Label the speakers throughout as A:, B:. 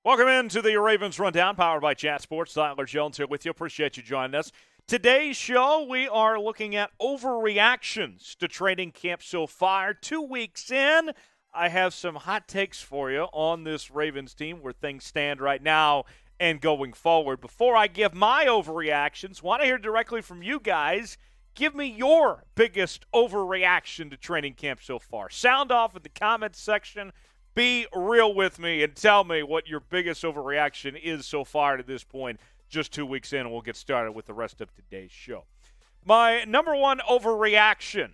A: Welcome into the Ravens Rundown, powered by Chat Sports. Tyler Jones here with you. Appreciate you joining us. Today's show, we are looking at overreactions to training camp so far. 2 weeks in, I have some hot takes for you on this Ravens team, where things stand right now and going forward. Before I give my overreactions, want to hear directly from you guys. Give me your biggest overreaction to training camp so far. Sound off in the comments section. Be real with me and tell me what your biggest overreaction is so far to this point, just 2 weeks in, and we'll get started with the rest of today's show. My number one overreaction,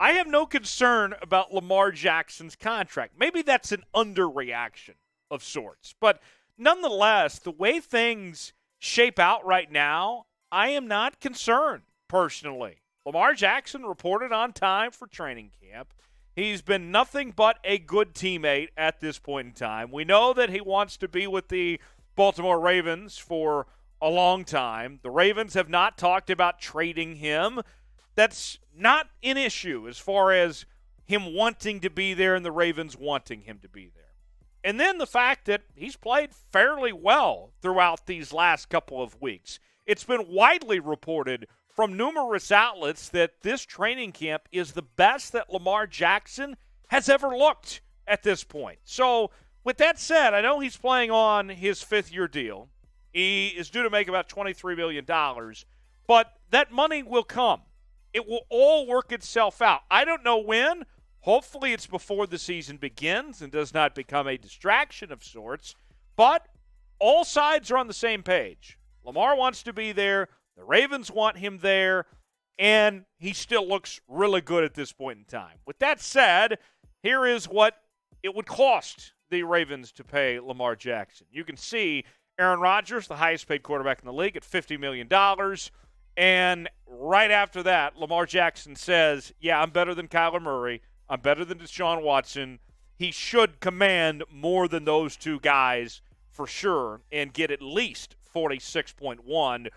A: I have no concern about Lamar Jackson's contract. Maybe that's an underreaction of sorts, but nonetheless, the way things shape out right now, I am not concerned personally. Lamar Jackson reported on time for training camp. He's been nothing but a good teammate at this point in time. We know that he wants to be with the Baltimore Ravens for a long time. The Ravens have not talked about trading him. That's not an issue as far as him wanting to be there and the Ravens wanting him to be there. And then the fact that he's played fairly well throughout these last couple of weeks. It's been widely reported from numerous outlets that this training camp is the best that Lamar Jackson has ever looked at this point. So, with that said, I know he's playing on his fifth-year deal. He is due to make about $23 million, but that money will come. It will all work itself out. I don't know when. Hopefully it's before the season begins and does not become a distraction of sorts, but all sides are on the same page. Lamar wants to be there. The Ravens want him there, and he still looks really good at this point in time. With that said, here is what it would cost the Ravens to pay Lamar Jackson. You can see Aaron Rodgers, the highest-paid quarterback in the league, at $50 million. And right after that, Lamar Jackson says, yeah, I'm better than Kyler Murray. I'm better than Deshaun Watson. He should command more than those two guys for sure and get at least 46.1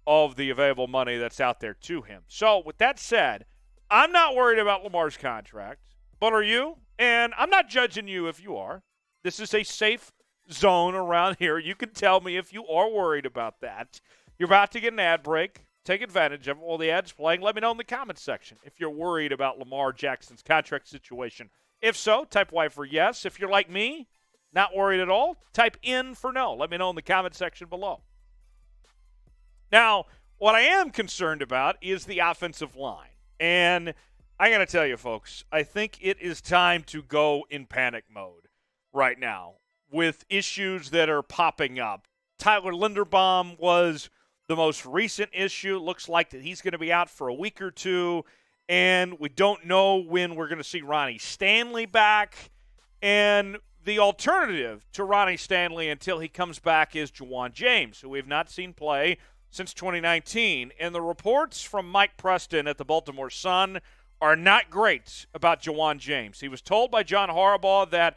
A: of the available money that's out there to him. So, with that said, I'm not worried about Lamar's contract, but are you? And I'm not judging you if you are. This is a safe zone around here. You can tell me if you are worried about that. You're about to get an ad break. Take advantage of it while the ad's playing. Let me know in the comments section if you're worried about Lamar Jackson's contract situation. If so, type Y for yes. If you're like me, not worried at all, type N for no. Let me know in the comment section below. Now, what I am concerned about is the offensive line. And I got to tell you, folks, I think it is time to go in panic mode right now with issues that are popping up. Tyler Linderbaum was the most recent issue. Looks like that he's going to be out for a week or two, and we don't know when we're going to see Ronnie Stanley back. And the alternative to Ronnie Stanley until he comes back is Ja'Wuan James, who we've not seen play since 2019. And the reports from Mike Preston at the Baltimore Sun are not great about Ja'Wuan James. He was told by John Harbaugh that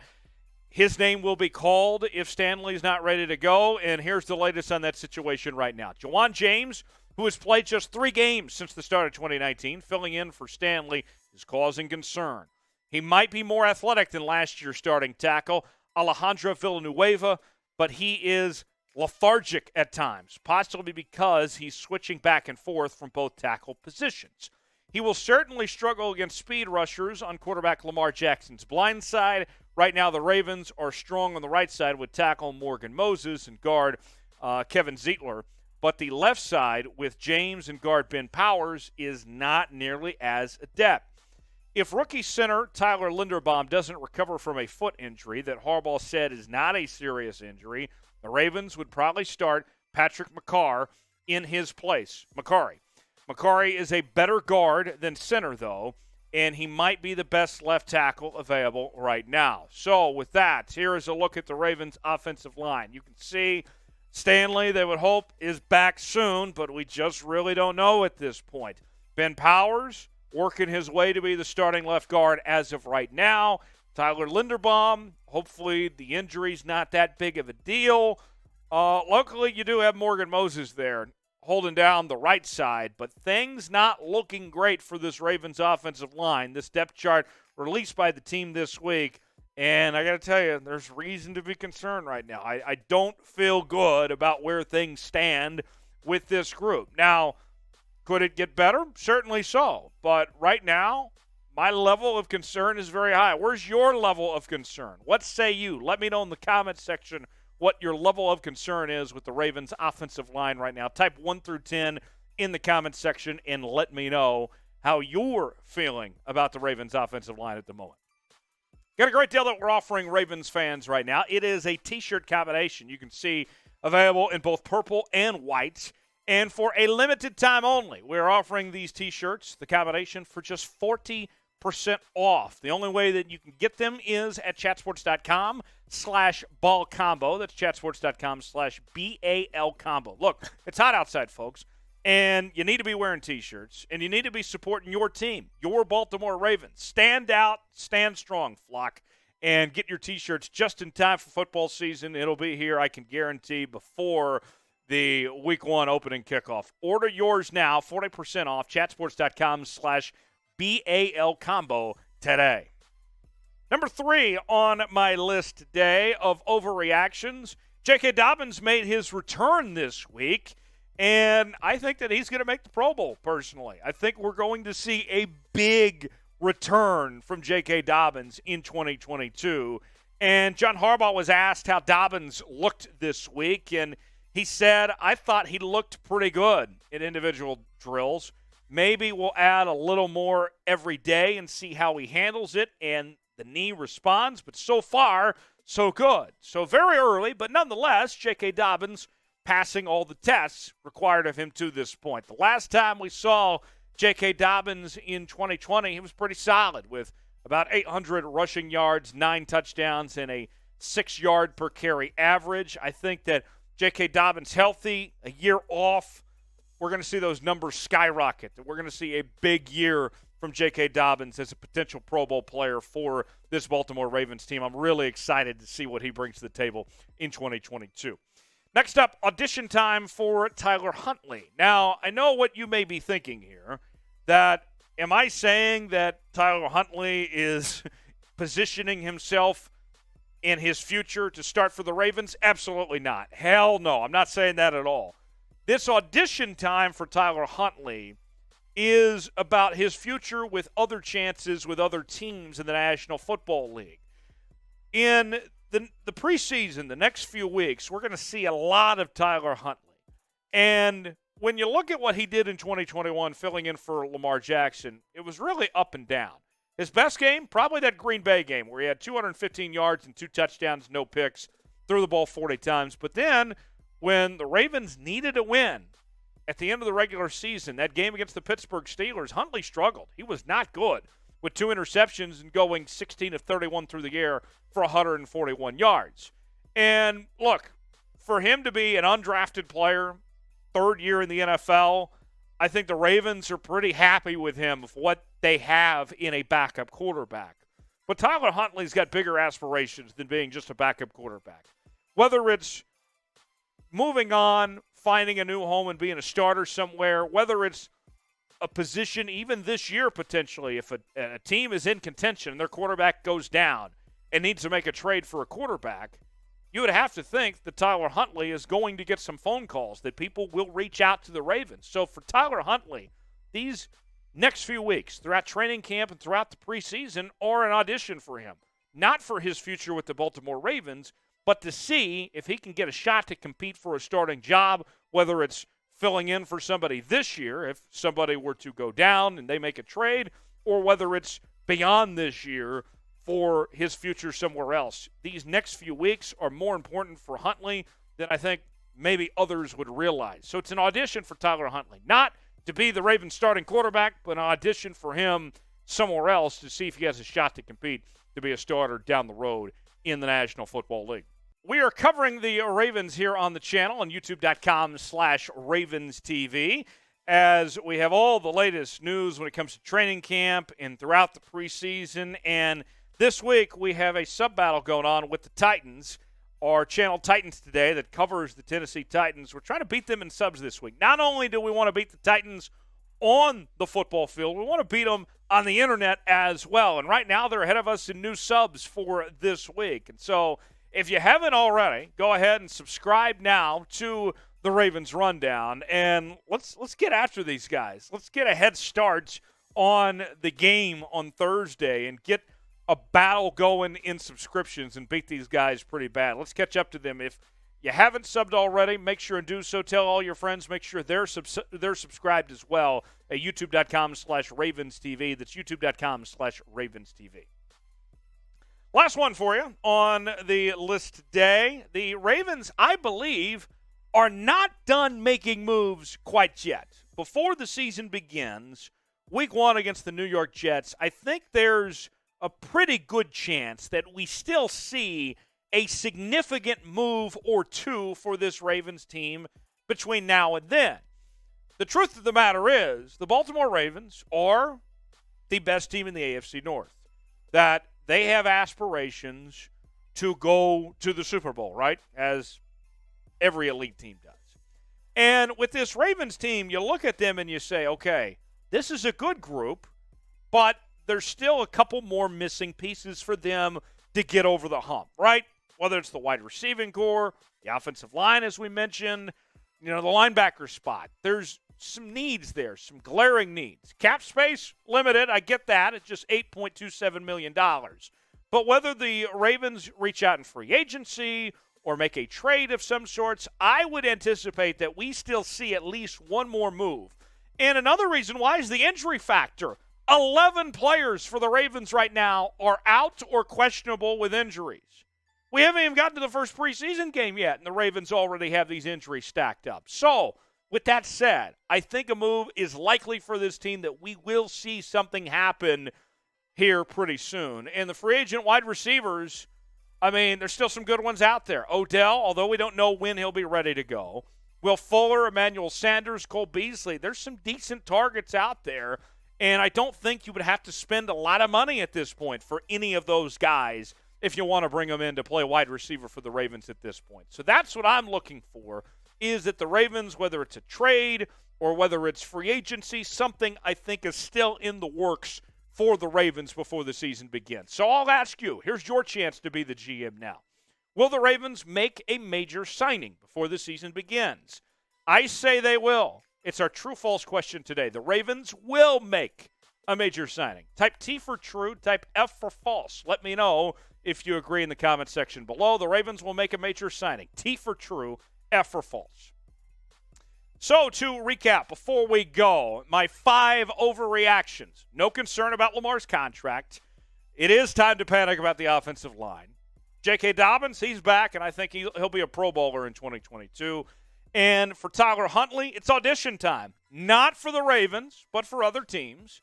A: his name will be called if Stanley's not ready to go, and here's the latest on that situation right now. Ja'Wuan James, who has played just 3 games since the start of 2019, filling in for Stanley, is causing concern. He might be more athletic than last year's starting tackle, Alejandro Villanueva, but he is lethargic at times, possibly because he's switching back and forth from both tackle positions. He will certainly struggle against speed rushers on quarterback Lamar Jackson's blind side. Right now, the Ravens are strong on the right side with tackle Morgan Moses and guard Kevin Zeitler. But the left side with James and guard Ben Powers is not nearly as adept. If rookie center Tyler Linderbaum doesn't recover from a foot injury that Harbaugh said is not a serious injury, the Ravens would probably start Patrick McCarry in his place. McCarry is a better guard than center, though, and he might be the best left tackle available right now. So with that, here is a look at the Ravens' offensive line. You can see Stanley, they would hope, is back soon, but we just really don't know at this point. Ben Powers working his way to be the starting left guard as of right now. Tyler Linderbaum, hopefully the injury's not that big of a deal. Luckily, you do have Morgan Moses there holding down the right side, but things not looking great for this Ravens offensive line. This depth chart released by the team this week And I got to tell you, there's reason to be concerned right now. I don't feel good about where things stand with this group. Now, could it get better? Certainly so. But right now, my level of concern is very high. Where's your level of concern? What say you? Let me know in the comments section what your level of concern is with the Ravens offensive line right now. Type 1 through 10 in the comments section and let me know how you're feeling about the Ravens offensive line at the moment. Got a great deal that we're offering Ravens fans right now. It is a T-shirt combination you can see available in both purple and white. And for a limited time only, we're offering these T-shirts, the combination, for just 40% off. The only way that you can get them is at chatsports.com/ballcombo. That's chatsports.com/BALcombo. Look, it's hot outside, folks. And you need to be wearing T-shirts, and you need to be supporting your team, your Baltimore Ravens. Stand out, stand strong, flock, and get your T-shirts just in time for football season. It'll be here, I can guarantee, before the Week 1 opening kickoff. Order yours now, 40% off, chatsports.com/BALcombo today. Number 3 on my list today of overreactions, J.K. Dobbins made his return this week. And I think that he's going to make the Pro Bowl, personally. I think we're going to see a big return from J.K. Dobbins in 2022. And John Harbaugh was asked how Dobbins looked this week, and he said, I thought he looked pretty good in individual drills. Maybe we'll add a little more every day and see how he handles it and the knee responds. But so far, so good. So very early, but nonetheless, J.K. Dobbins passing all the tests required of him to this point. The last time we saw J.K. Dobbins in 2020, he was pretty solid with about 800 rushing yards, 9 touchdowns, and a 6-yard per carry average. I think that J.K. Dobbins healthy, a year off, we're going to see those numbers skyrocket. We're going to see a big year from J.K. Dobbins as a potential Pro Bowl player for this Baltimore Ravens team. I'm really excited to see what he brings to the table in 2022. Next up, audition time for Tyler Huntley. Now, I know what you may be thinking here, that am I saying that Tyler Huntley is positioning himself in his future to start for the Ravens? Absolutely not. Hell no, I'm not saying that at all. This audition time for Tyler Huntley is about his future with other chances with other teams in the National Football League. In the preseason, the next few weeks, we're going to see a lot of Tyler Huntley. And when you look at what he did in 2021, filling in for Lamar Jackson, it was really up and down. His best game, probably that Green Bay game where he had 215 yards and 2 touchdowns, no picks, threw the ball 40 times. But then when the Ravens needed a win at the end of the regular season, that game against the Pittsburgh Steelers, Huntley struggled. He was not good with 2 interceptions and going 16 of 31 through the air for 141 yards. And look, for him to be an undrafted player, 3rd year in the NFL, I think the Ravens are pretty happy with him of what they have in a backup quarterback. But Tyler Huntley's got bigger aspirations than being just a backup quarterback. Whether it's moving on, finding a new home and being a starter somewhere, whether it's a position even this year potentially, if a team is in contention and their quarterback goes down and needs to make a trade for a quarterback, you would have to think that Tyler Huntley is going to get some phone calls, that people will reach out to the Ravens. So for Tyler Huntley, these next few weeks throughout training camp and throughout the preseason are an audition for him. Not for his future with the Baltimore Ravens, but to see if he can get a shot to compete for a starting job, whether it's filling in for somebody this year if somebody were to go down and they make a trade, or whether it's beyond this year for his future somewhere else. These next few weeks are more important for Huntley than I think maybe others would realize. So it's an audition for Tyler Huntley. Not to be the Ravens starting quarterback, but an audition for him somewhere else to see if he has a shot to compete to be a starter down the road in the National Football League. We are covering the Ravens here on the channel on youtube.com/RavensTV as we have all the latest news when it comes to training camp and throughout the preseason. And this week we have a sub-battle going on with the Titans, our channel Titans Today that covers the Tennessee Titans. We're trying to beat them in subs this week. Not only do we want to beat the Titans on the football field, we want to beat them on the internet as well. And right now they're ahead of us in new subs for this week. And so if you haven't already, go ahead and subscribe now to the Ravens Rundown. And let's get after these guys. Let's get a head start on the game on Thursday and get a battle going in subscriptions and beat these guys pretty bad. Let's catch up to them. If you haven't subbed already, make sure and do so. Tell all your friends. Make sure they're subscribed as well at youtube.com/RavensTV. That's youtube.com/RavensTV. Last one for you on the list today. The Ravens, I believe, are not done making moves quite yet. Before the season begins, week 1 against the New York Jets, I think there's a pretty good chance that we still see a significant move or two for this Ravens team between now and then. The truth of the matter is the Baltimore Ravens are the best team in the AFC North, that they have aspirations to go to the Super Bowl, right, as every elite team does. And with this Ravens team, you look at them and you say, okay, this is a good group, but there's still a couple more missing pieces for them to get over the hump, right? Whether it's the wide receiving core, the offensive line, as we mentioned, the linebacker spot. There's some needs there, some glaring needs. Cap space, limited. I get that. It's just $8.27 million. But whether the Ravens reach out in free agency or make a trade of some sorts, I would anticipate that we still see at least one more move. And another reason why is the injury factor. 11 players for the Ravens right now are out or questionable with injuries. We haven't even gotten to the first preseason game yet, and the Ravens already have these injuries stacked up. So, with that said, I think a move is likely for this team that we will see something happen here pretty soon. And the free agent wide receivers, I mean, there's still some good ones out there. Odell, although we don't know when he'll be ready to go. Will Fuller, Emmanuel Sanders, Cole Beasley. There's some decent targets out there. And I don't think you would have to spend a lot of money at this point for any of those guys if you want to bring them in to play wide receiver for the Ravens at this point. So that's what I'm looking for, is that the Ravens, whether it's a trade or whether it's free agency, something I think is still in the works for the Ravens before the season begins. So I'll ask you, here's your chance to be the GM now. Will the Ravens make a major signing before the season begins? I say they will. It's our true-false question today. The Ravens will make a major signing. Type T for true, type F for false. Let me know if you agree in the comment section below. The Ravens will make a major signing. T for true, F for false. So to recap, before we go, my 5 overreactions. No concern about Lamar's contract. It is time to panic about the offensive line. J.K. Dobbins, he's back, and I think he'll be a Pro Bowler in 2022. And for Tyler Huntley, it's audition time. Not for the Ravens, but for other teams.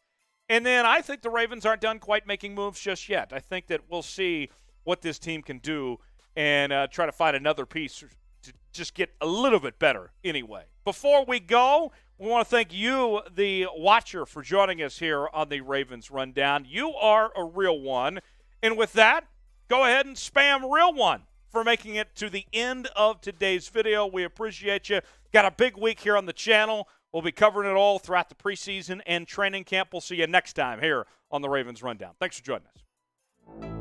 A: And then I think the Ravens aren't done quite making moves just yet. I think that we'll see what this team can do and try to find another piece to just get a little bit better anyway. Before we go, we want to thank you, the watcher, for joining us here on the Ravens Rundown. You are a real one. And with that, go ahead and spam real one for making it to the end of today's video. We appreciate you. Got a big week here on the channel. We'll be covering it all throughout the preseason and training camp. We'll see you next time here on the Ravens Rundown. Thanks for joining us.